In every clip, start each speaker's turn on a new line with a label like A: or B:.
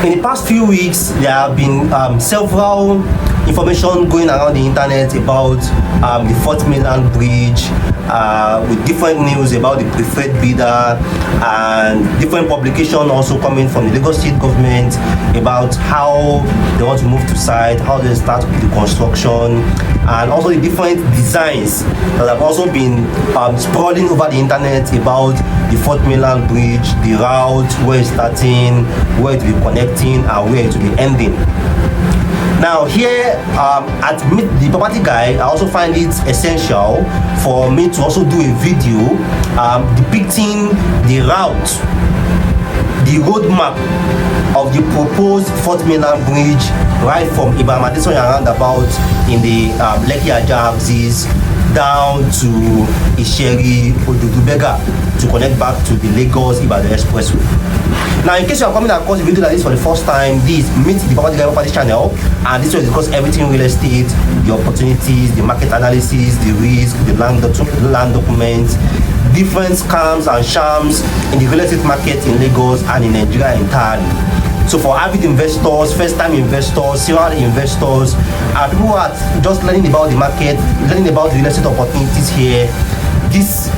A: In the past few weeks, there have been several information going around the internet about the Fourth Mainland Bridge, with different news about the preferred bidder and different publication also coming from the Lagos State government about how they want to move to site, how they start the construction, and also the different designs that have also been sprawling over the internet about the Fourth Mainland Bridge, the route, where it's starting, where it will be connecting, and where it will be ending. Now here at Meet the Property Guy, I also find it essential for me to also do a video depicting the route, the roadmap of the proposed Fourth Mainland Bridge right from Abraham Adesanya roundabout in the Lekki-Epe axis down to Isheri Ojodu-Berger to connect back to the Lagos-Ibadan expressway. Now, in case you are coming across the video like this for the first time, this Meet the Property Guy Property channel, and this will discuss everything real estate, the opportunities, the market analysis, the risk, the land documents, different scams and shams in the real estate market in Lagos and in Nigeria entirely. So for avid investors, first-time investors, serial investors, and people who are just learning about the market, learning about the real estate opportunities here, this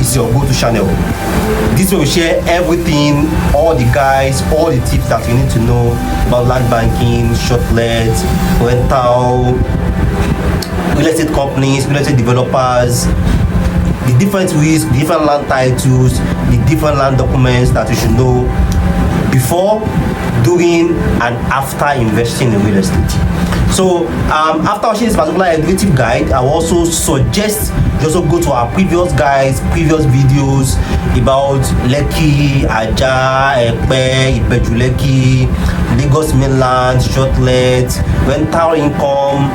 A: is your go-to channel. This will share everything, all the guides, all the tips that you need to know about land banking, short-let, rental, real estate companies, real estate developers, the different risks, the different land titles, the different land documents that you should know before, during, and after investing in real estate. So after watching this particular educative guide, I will also suggest you also go to our previous guides, previous videos about Lekki, Lekki-Epe, Lekki, Lagos Mainland, short-let, rental income,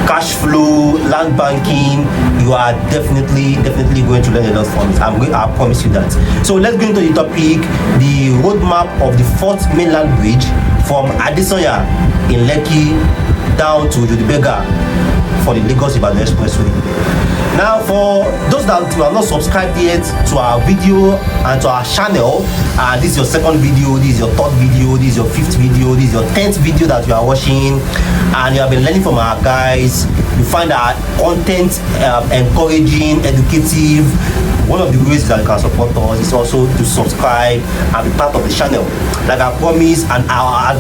A: cash flow, land banking. You are definitely going to learn a lot from it. I promise you that. So let's go into the topic, the roadmap of the Fourth Mainland Bridge from Adesanya in Lekki down to Ojodu-Berger for the Lagos-Ibadan expressway. Now, for those that have not subscribed yet to our video and to our channel, this is your second video, this is your third video, this is your fifth video, this is your 10th video that you are watching, and you have been learning from our guys, you find our content encouraging, educative. One of the ways that you can support us is also to subscribe and be part of the channel. Like I promise, and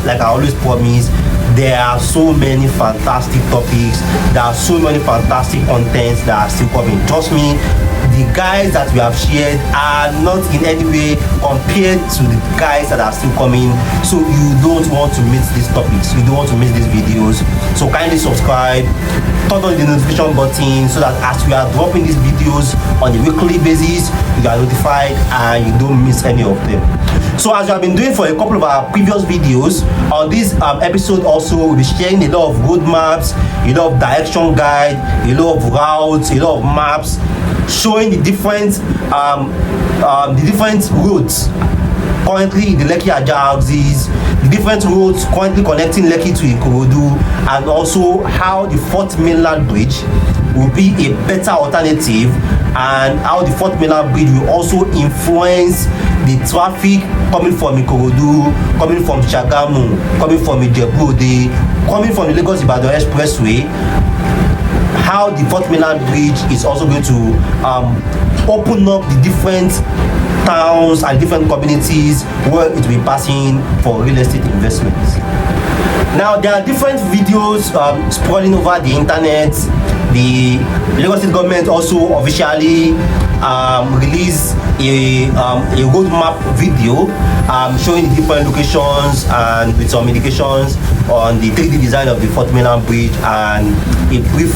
A: like I always promise, there are so many fantastic topics, there are so many fantastic contents that are still coming. Trust me, the guys that we have shared are not in any way compared to the guys that are still coming. So you don't want to miss these topics, you don't want to miss these videos. So kindly subscribe, turn on the notification button so that as we are dropping these videos on a weekly basis, you are notified and you don't miss any of them. So as we have been doing for a couple of our previous videos, on this episode also we'll be sharing a lot of roadmaps, a lot of direction guide, a lot of routes, a lot of maps showing the different routes currently in the Lekki-Epe axis, the different roads currently connecting Lekki to Ikorodu, and also how the Fourth Mainland Bridge will be a better alternative, and how the Fourth Mainland Bridge will also influence the traffic coming from Ikorodu, coming from Shagamu, coming from Ijebu-Ode, coming from the Lagos-Ibadan expressway. How the Fourth Mainland Bridge is also going to open up the different towns and different communities where it will be passing for real estate investments. Now there are different videos sprawling over the internet. The Lagos State government also officially released a roadmap video showing the different locations and with some indications on the 3D design of the Fourth Mainland Bridge and a brief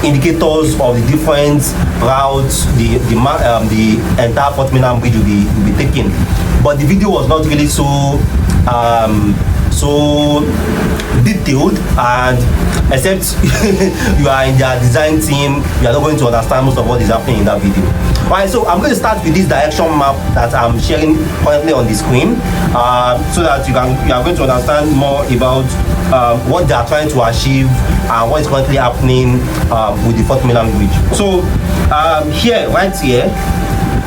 A: indicators of the different routes the entire Fourth Mainland Bridge will be taking. But the video was not really so detailed, and except you are in their design team, you are not going to understand most of what is happening in that video. Alright, so I'm going to start with this direction map that I'm sharing currently on the screen, so that you are going to understand more about what they are trying to achieve and what is currently happening with the Fourth Mainland Bridge. So right here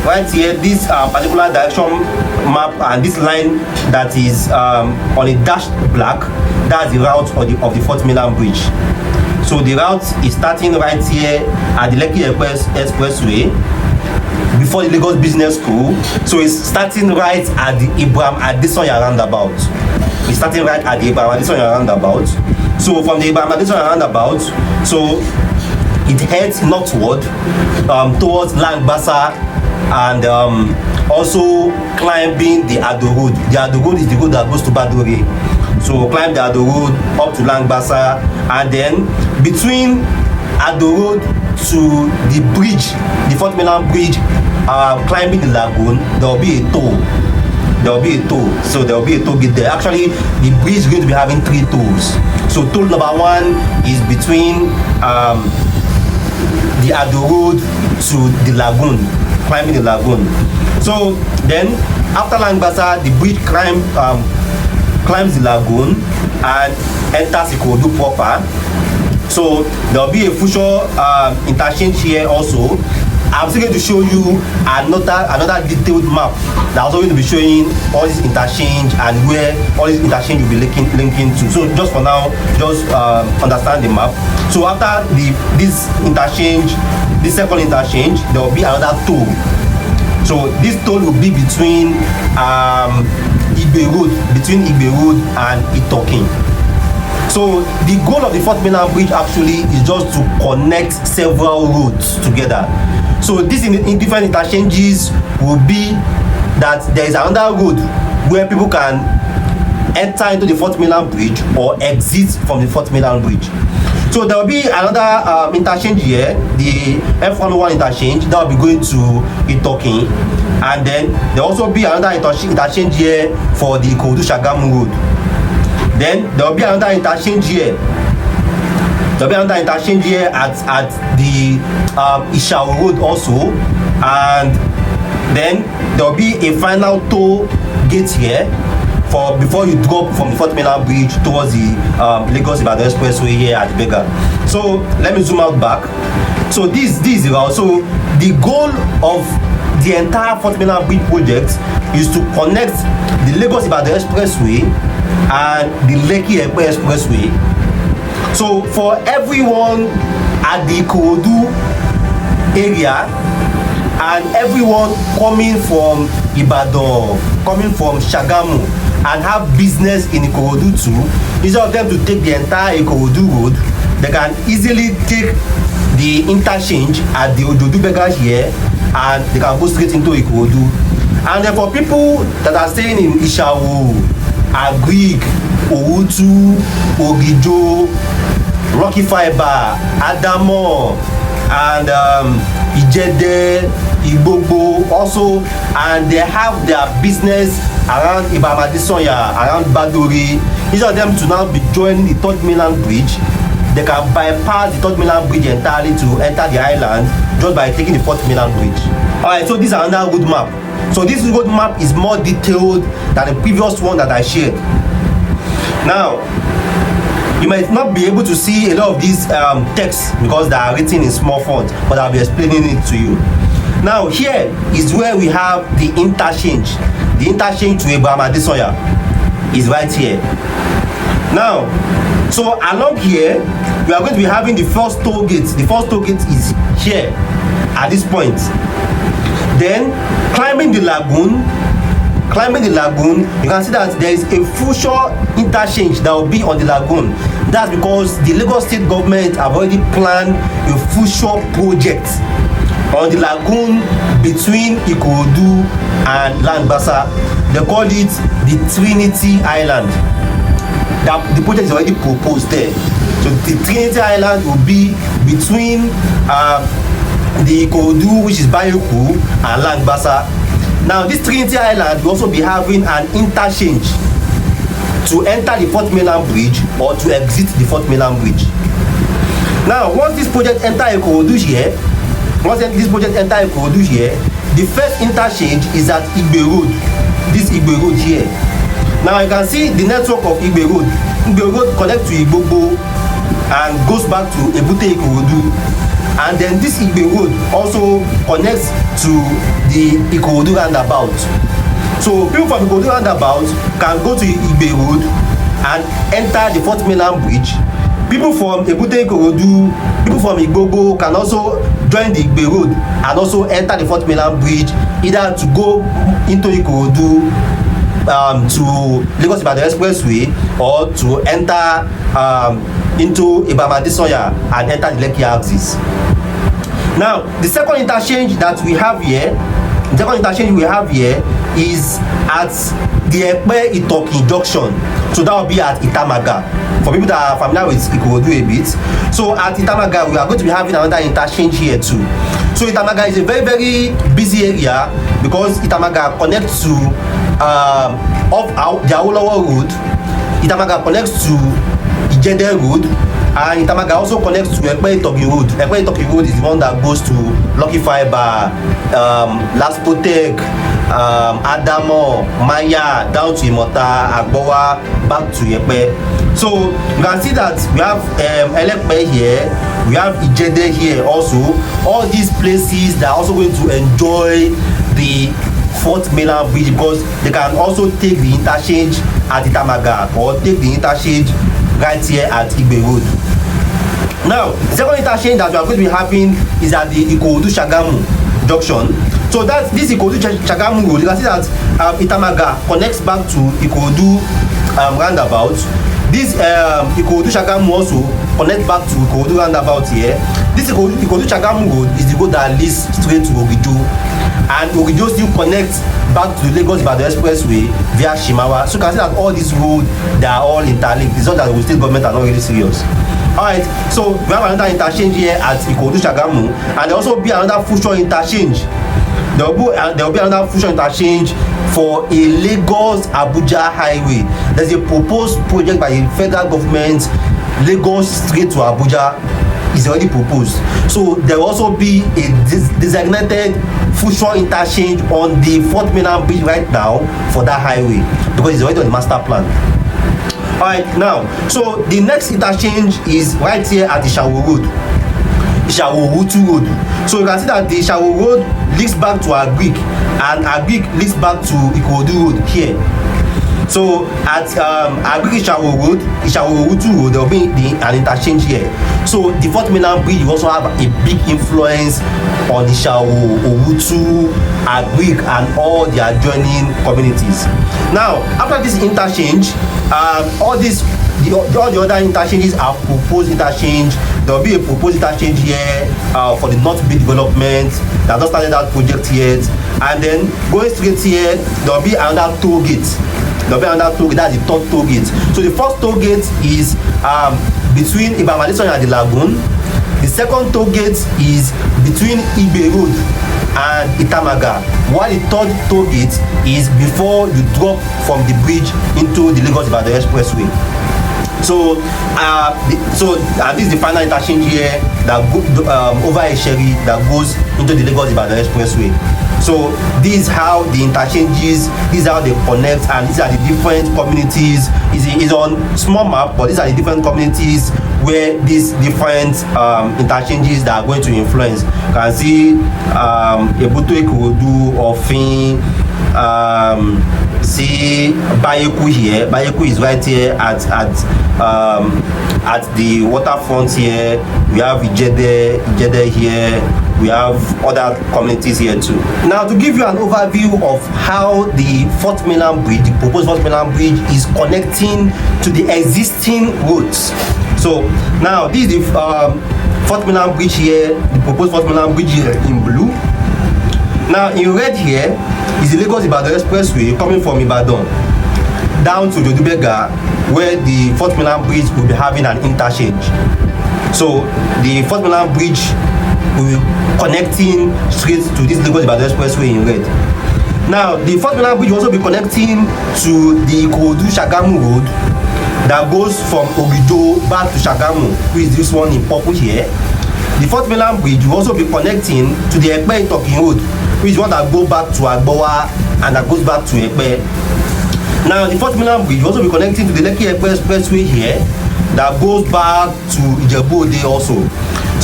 A: right here, this particular direction map and this line that is on a dashed black, that's the route of the 4th Mainland Bridge. So the route is starting right here at the Lekki-Epe expressway before the Lagos Business School. So it's starting right at the Abraham Adesanya roundabout. It's starting right at the Abraham Adesanya roundabout. So from the Abraham Adesanya roundabout, so it heads northward towards Langbasa, and also climbing the Ado Road. The Ado Road is the road that goes to Badore. So climb the Ado Road up to Langbasa, and then between Ado Road to the bridge, the 4th Mainland Bridge, climbing the lagoon, there will be a toll. So there will be a toll gate there. Actually, the bridge is going to be having 3 tolls. So toll number 1 is between the Ado Road to the lagoon, climbing the lagoon. So then after Langbasa, the bridge climbs the lagoon and enters Ikorodu proper. So there will be a future interchange here also. I'm still going to show you another detailed map that's also going to be showing all this interchange and where all this interchange will be linking to. So just for now, just understand the map. So after this interchange, this second interchange, there will be another toll. So this toll will be between Ibe Road and Itokin. So the goal of the 4th Mainland Bridge actually is just to connect several roads together. So this in different interchanges will be that there is another road where people can enter into the 4th Mainland Bridge or exit from the 4th Mainland Bridge. So there will be another interchange here, the F101 interchange, that will be going to Itokin, and then there will also be another interchange here for the Ikorodu-Shagamu road. Then there will be another interchange here. There will be another interchange here at the Ishao road also, and then there will be a final toll gate here before you drop from the 4th Mainland Bridge towards the Lagos-Ibadan expressway here at Berger. So let me zoom out back. So this is the route. So the goal of the entire 4th Mainland Bridge project is to connect the Lagos-Ibadan expressway and the Lekki-Epe expressway. So for everyone at the Ikorodu area and everyone coming from Ibadan, coming from Shagamu, and have business in Ikorodu too, instead of them to take the entire Ikorodu road, they can easily take the interchange at the Ojodu-Berger here, and they can go straight into Ikorodu. And then for people that are staying in Ishawo, Agric, Owutu, Ogijo, Rocky Fiber, Adamo, and Ijede, Igbogbo also, and they have their business around Abraham Adesanya, around Badore. Instead of them to now be joining the 3rd Mainland Bridge, they can bypass the 3rd Mainland Bridge entirely to enter the island just by taking the 4th Mainland Bridge. Alright, so this is another road map. So this road map is more detailed than the previous one that I shared. Now, you might not be able to see a lot of these texts because they are written in small font, but I'll be explaining it to you. Now here is where we have the interchange. The interchange to Abraham Adesanya is right here. Now, so along here, we are going to be having the first toll gate. The first toll gate is here at this point. Then climbing the lagoon, you can see that there is a future interchange that will be on the lagoon. That's because the Lagos state government have already planned a future project on the lagoon between Ikorodu and Langbasa. They call it the Trinity Island. The project is already proposed there. So the Trinity Island will be between the Ikorodu, which is Bayoku, and Langbasa. Now this Trinity Island will also be having an interchange to enter the 4th Mainland Bridge or to exit the 4th Mainland Bridge. Now once this project enter Ikorodu here, the first interchange is at Ibe Road. This Ibe Road here. Now you can see the network of Ibe Road. Ibe Road connects to Igbogbo and goes back to Ebute Ikorodu. and then this Igbe road also connects to the Ikorodu roundabout. So people from Ikorodu roundabout can go to Igbe road and enter the 4th mainland bridge. People from Ebute Ikorodu, people from Igbogo can also join the Igbe road and also enter the 4th mainland bridge, either to go into Ikorodu to Lagos-Ibadan expressway, or to enter into Abraham Adesanya and enter the Lekki axis. Now, the second interchange that we have here, is at the Ekpe-Itoki junction. So that will be at Itamaga. For people that are familiar with Ikorodu a bit. So at Itamaga, we are going to be having another interchange here too. So Itamaga is a very, very busy area because Itamaga connects to the Awolowo road. Itamaga connects to Ijede road, and Itamaga also connects to Ekpe-Itoki road. Ekpe-Itoki road is the one that goes to Lekki-Epe, Laspotec, Adamo, Maya, down to Imota, Agbowa, back to Epe. So you can see that we have Lekki-Epe here, we have Ijede here also. All these places that are also going to enjoy the 4th mainland bridge, because they can also take the interchange at Itamaga or take the interchange right here at Igbe road. Now, the second interchange that we are going to be having is at the Ikorodu-Shagamu junction. So that's this Ikorodu-Shagamu road. You can see that Itamaga connects back to Ikorodu roundabout. This Ikorodu-Shagamu also connects back to Ikorodu roundabout here. This Ikorodu-Shagamu road is the road that leads straight to Ogijo, and Ogijo still connects back to the Lagos-Ibadan expressway via Shimawa. So you can see that all these roads, they are all interlinked. It's not that the state government are not really serious. Alright, so we have another interchange here at Ikorodu-Shagamu, and there also be another future interchange. There will be another future interchange for a Lagos-Abuja highway. There's a proposed project by the federal government. Lagos straight to Abuja is already proposed. So there will also be a designated future interchange on the 4th mainland bridge right now for that highway, because it's already on the master plan. Alright, now, so the next interchange is right here at the Ishawo road, Ishawo-Wutu road. So you can see that the Ishawo road leads back to Agric, and Agric leads back to Ikorodu road here. So at Agric-Ishawo road, Ishawo-Wutu road, there will be an interchange here. So the 4th mainland bridge will also have a big influence on Ishawo-Wutu, Agric, and all the adjoining communities. Now, after this interchange, all the other interchanges are proposed interchange. There will be a proposed interchange here for the North Bay development. They have not started that project yet. And then going straight here, there will be another toll gate. There will be another toll gate. That's the 3rd toll gate. So the first toll gate is between Abraham Adesanya and the Lagoon. The second toll gate is between Igbe road and Itamaga, while the 3rd toll gate is before you drop from the bridge into the Lagos-Ibadan expressway. So this is the final interchange here that over Esheri that goes into the Lagos-Ibadan expressway. So this is how the interchanges, this is how they connect, and these are the different communities. It's on small map, but these are the different communities where these different interchanges that are going to influence. You can see Ebute Ikorodu, Ofin, see Bayeku here. Bayeku is right here at the waterfront here. We have Ijede here. We have other communities here too. Now, to give you an overview of how the 4th mainland bridge, the proposed 4th mainland bridge, is connecting to the existing roads. So now this is the 4th mainland bridge here, the proposed 4th mainland bridge here in blue. Now in red here is the Lagos-Ibadan expressway coming from Ibadan down to Ojodu-Berger, where the 4th mainland bridge will be having an interchange. So the 4th mainland bridge will be connecting straight to this Lagos-Ibadan expressway in red. Now the 4th mainland bridge will also be connecting to the Ikorodu-Shagamu road that goes from Ogijo back to Shagamu, which is this one in purple here. The 4th mainland bridge will also be connecting to the Ekpe-Itoki road, which is one that goes back to Agbowa and that goes back to Epe. Now the 4th mainland bridge will also be connecting to the Lekki-Epe expressway here that goes back to Ijebu-Ode also.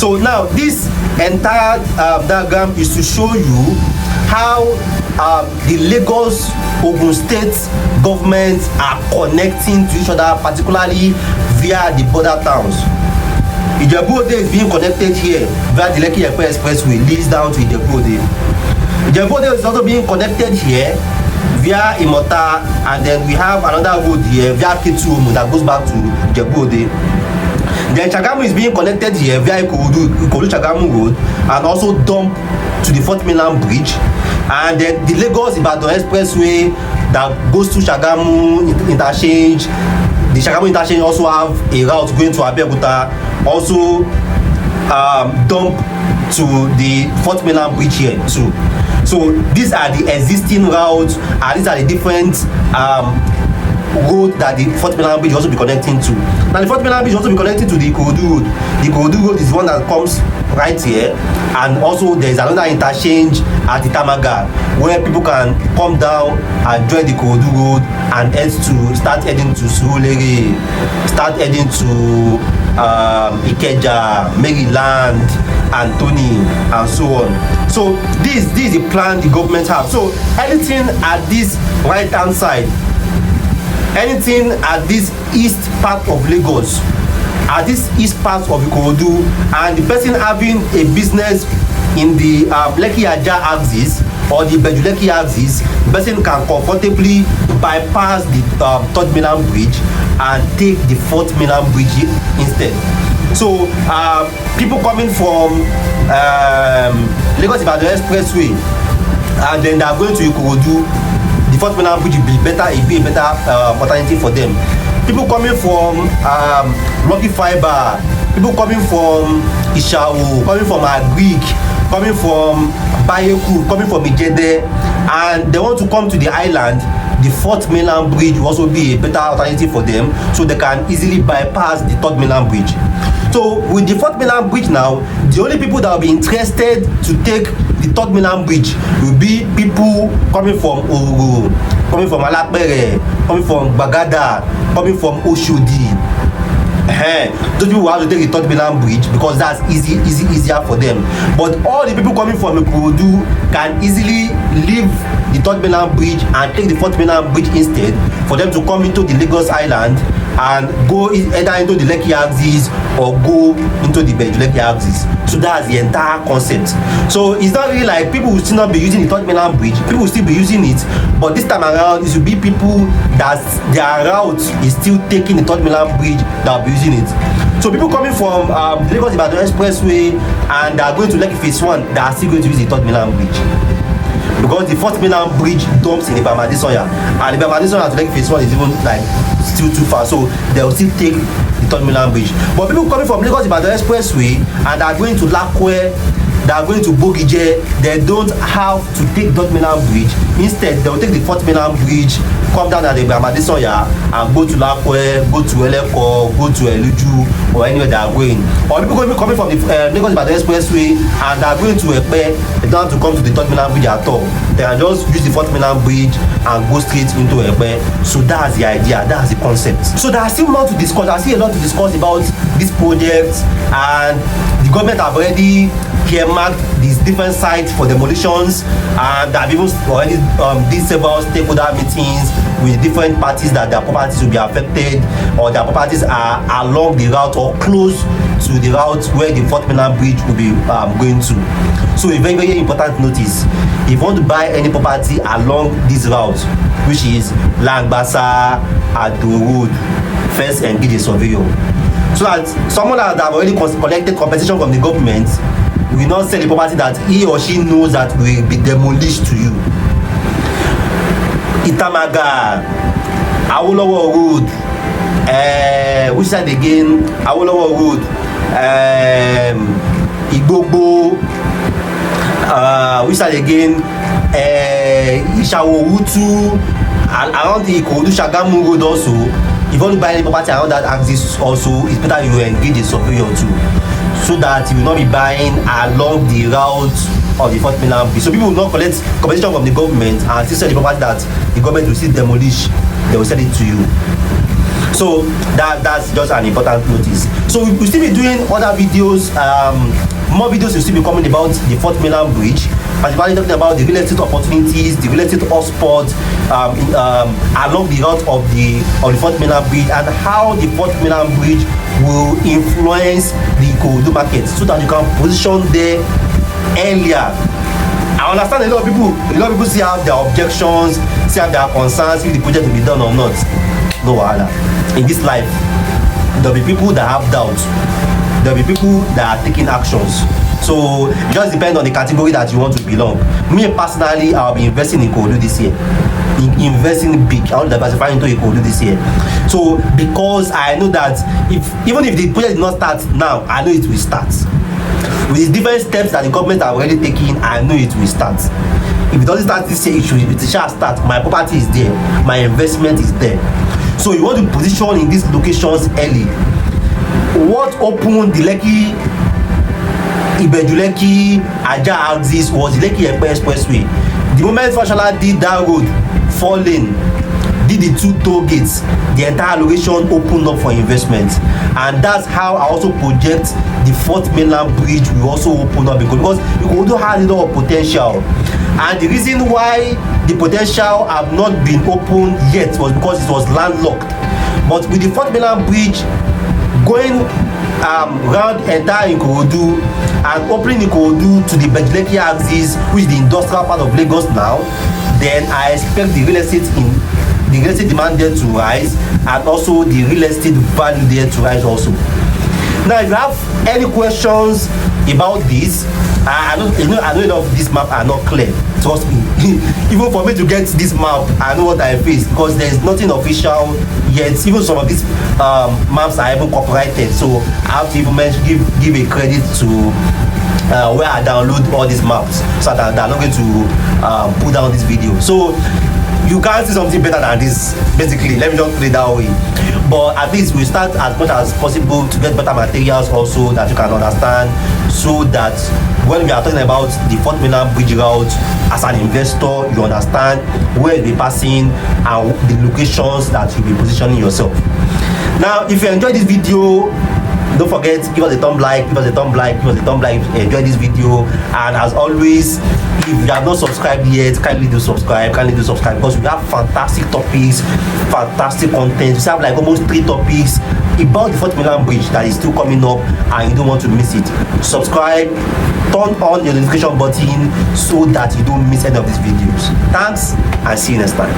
A: So now this entire diagram is to show you how the Lagos Ogun State governments are connecting to each other, particularly via the border towns. Ijebu-Ode is being connected here via the Lekki-Epe expressway, leads down to Ijebu-Ode. Ijebu-Ode is also being connected here via Imota, and then we have another road here via Ketu that goes back to Ijebu-Ode. Then Chagamu is being connected here via Ikorodu-Chagamu road, and also dump to the 4th Mainland bridge. And then the Lagos-Ibadan expressway that goes to Chagamu interchange. The Chagamu interchange also have a route going to Abeokuta, also dump to the 4th Mainland bridge here too. So these are the existing routes, and these are the different road that the 4th Mainland bridge also be connecting to. Now the 4th Mainland bridge also be connecting to the Ikorodu road. The Ikorodu road is one that comes right here, and also there is another interchange at Itamaga where people can come down and join the Ikorodu road and start heading to Surulere, start heading to Ikeja, Maryland, Anthony, and so on. So this is the plan the government have. So anything at this right hand side, anything at this east part of Lagos, at this east part of Ikorodu, and the person having a business in the Lekki-Ajah axis or the Beju-Lekki axis, the person can comfortably bypass the 3rd Mainland bridge and take the 4th Mainland bridge instead. So people coming from Lagos-Ibadan expressway, and then they are going to Ikorodu, the 4th Mainland bridge will be a better alternative for them. People coming from Lucky Fiber, people coming from Ishawu, coming from Agric, coming from Bayeku, coming from Ijede, and they want to come to the island, the 4th Mainland bridge will also be a better alternative for them, so they can easily bypass the 3rd Mainland bridge. So with the 4th Mainland bridge now, the only people that will be interested to take the 3rd Mainland bridge will be people coming from Oru, coming from Alapere, coming from Bagada, coming from Oshodi. Those people will have to take the 3rd Mainland bridge because that's easier for them. But all the people coming from Ikorodu can easily leave the 3rd Mainland bridge and take the 4th Mainland bridge instead, for them to come into the Lagos Island and go either into the Lekki axis or go into the Beju-Lekki axis. So that's the entire concept. So it's not really like people will still not be using the 3rd Mainland bridge. People will still be using it, but this time around it will be people that their route is still taking the 3rd Mainland bridge that will be using it. So people coming from the Lagos-Ibadan expressway and they are going to Lekki phase 1, they are still going to use the 3rd Mainland bridge, because the 4th Mainland bridge dumps in Abraham Adesanya, and Abraham Adesanya to Lekki phase 1 is even like still too far, so they will still take the 3rd Mainland bridge. But people coming from Lagos-Ibadan expressway and they are going to Lakwe, they are going to Bogije, they don't have to take the 3rd Mainland bridge. Instead, they will take the 4th Mainland bridge, come down at the Abraham Adesanya and go to Lakwe, go to Eleko, go to Eluju, or anywhere they are going. Or people coming from the Lagos-Ibadan expressway and they are going to Epe, they don't have to come to the 3rd Mainland bridge at all. They can just use the 4th Mainland bridge and go straight into Epe. So that's the idea, that's the concept. So there are still more to discuss. I see a lot to discuss about this project, and the government have already earmarked these different sites for demolitions, and they have even already did several stakeholder meetings with different parties that their properties will be affected, or their properties are along the route or close to the route where the 4th Mainland bridge will be going to. So a very, very important notice: if you want to buy any property along this route, which is Langbasa, Ado Road, first engage a surveyor, so that someone that have already collected compensation from the government will not sell a property that he or she knows that will be demolished to you. Itamaga, Awolowo Road, which side again? Awolowo Road, Igbogbo, which side again? Ishawowutu, around the Ikorodu-Chagamu Road also. If you want to buy any property around that axis also, it's better you engage a surveyor too, so that you will not be buying along the route of the 4th Mainland bridge. So people will not collect compensation from the government and still sell the property that the government will still demolish they will sell it to you. So that's just an important notice. So we'll still be doing other videos. More videos will still be coming about the Fourth Mainland Bridge, particularly talking about the real estate opportunities, the real estate hotspots along the route of the Fourth Mainland Bridge, and how the Fourth Mainland Bridge will influence the Ikorodu market, so that you can position there earlier. I understand a lot of people still have their objections, still have their concerns if the project will be done or not. No wahala. In this life, there'll be people that have doubts. There'll be people that are taking actions. So it just depends on the category that you want to belong. Me personally, I'll be investing in Ikorodu this year. Investing big. I want to diversify into Ikorodu this year. So because I know that even if the project did not start now, I know it will start. With the different steps that the government have already taken, I know it will start. If it doesn't start this year, it shall start. My property is there. My investment is there. So you want to position in these locations early. What opened the Lekki-Epe Aja axis was the Lekki-Epe expressway. The moment Fashola did that road, 4 lane, did the 2 toll gates, the entire location opened up for investment. And that's how I also project the Fourth Mainland Bridge will also open up, because Ikorodu has a lot of potential. And the reason why the potential have not been opened yet was because it was landlocked. But with the Fourth Mainland Bridge going round entire Ikorodu and opening Ikorodu to the Lekki axis, which is the industrial part of Lagos now, then I expect the real estate demand there to rise, and also the real estate value there to rise also. Now, if you have any questions about this, I know a lot of this map are not clear. Trust me. Even for me to get this map, I know what I face, because there is nothing official yet. Even some of these maps are even copyrighted, so I have to even give a credit to where I download all these maps, so that I'm not going to put down this video. So you can't see something better than this, basically. Let me just put it that way. But at least we start as much as possible to get better materials also that you can understand, so that when we are talking about the Fourth Mainland Bridge route, as an investor, you understand where you'll be passing and the locations that you'll be positioning yourself. Now, if you enjoyed this video, don't forget, give us a thumb like, if you enjoyed this video. And as always, if you have not subscribed yet, kindly do subscribe, because we have fantastic topics, fantastic content. We have like almost 3 topics about the Fourth Mainland Bridge that is still coming up, and you don't want to miss it. Subscribe, turn on your notification button so that you don't miss any of these videos. Thanks, and see you next time.